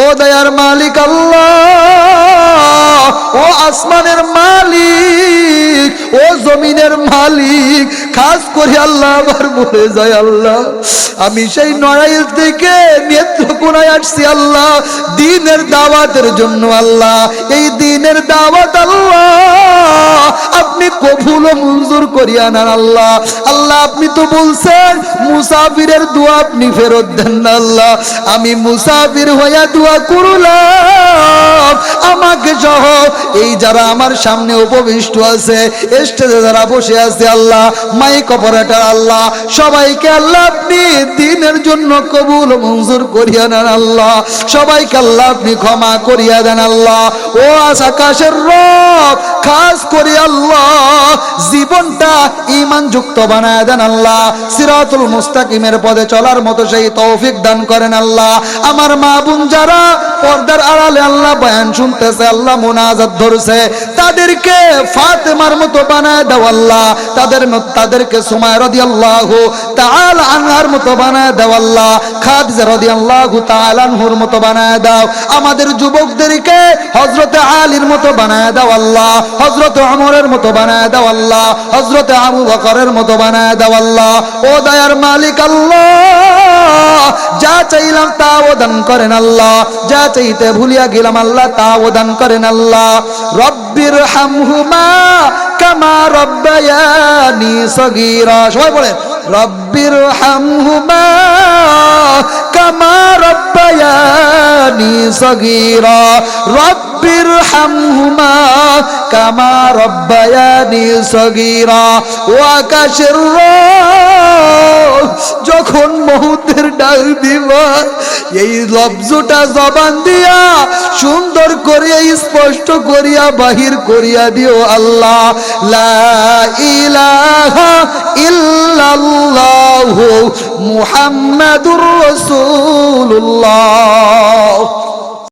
ও দয়ার মালিক আল্লাহ, ও আসমানের মালিক, ও জমিনের মালিক, খাস করে আল্লাহ আমার মনে যায় আল্লাহ, আমি সেই নড়াইল থেকে নেত্রকোনায় আসছি আল্লাহ দ্বীনের দাওয়াতের জন্য। আল্লাহ এই দ্বীনের দাওয়াত আল্লাহ আপনি কবুল ও মঞ্জুর করিয়া নেন আল্লাহ। আল্লাহ আপনি তো বলছেন মুসাফিরের দোয়া আপনি ফেরত দেন না আল্লাহ, আমি মুসাফির হইয়া দোয়া করলাম আমাকে সহ এই যারা আমার সামনে উপবিষ্ট আছে, স্টেজে যারা বসে আছে আল্লাহ, মাইক অপারেটর আল্লাহ, সবাইকে আল্লাহ আপনি দ্বীনের জন্য কবুল ও মঞ্জুর করিয়া নেন আল্লাহ, সবাইকে আল্লাহ আপনি ক্ষমা করিয়া দেন আল্লাহ। ও আকাশের রব, খাস করে আল্লাহ জীবনটা ঈমান যুক্ত বানায় দেন আল্লাহ, সিরাতুল মুস্তাকিমের পথে চলার মতো সেই তৌফিক দান করেন আল্লাহ। আমার মা বোন যারা পর্দার আড়ালে আল্লাহ বয়ান শুনতেছে আল্লাহ, মুনাজাত ধরছে, তাদেরকে ফাতেমার মতো বানায় দাও আল্লাহ, তাদেরকে সুমাইয়া রাদিয়াল্লাহু তাআলা আনহার মতো বানায় দাও আল্লাহ, খাদিজা রাদিয়াল্লাহু তাআলা আনহুর মতো বানায় দাও। আমাদের যুবকদেরকে হযরতে আলীর মতো বানায় দাও আল্লাহ, হযরতে ওমরের মতো বানায় দাও আল্লাহ, হযরতে আবু বকরের মতো বানায় দাও আল্লাহ। ও দয়ার মালিক আল্লাহ, যা চাইলাম তাও দান করেন আল্লাহ, যা চাইতে ভুলিয়া গেলাম আল্লাহ তাও দান করেন আল্লাহ। রব্বির হামহুমা কামা রব্বায়ানি সগীরা, সবাই বলেন রব্বির হামহুমা কামা রব্বায়ানি সগীরা, রব্বির হামহুমা কামা রব্বায়ানি সগীরা। ও আকাশের রব, যখন মউতের ডাক দিবা এই লফজটা জবান দিয়া সুন্দর করিয়া স্পষ্ট করিয়া বাহির করিয়া দিও আল্লাহ, লা ইলাহা ইল্লাল্লাহু মুহাম্মাদুর রাসূলুল্লাহ।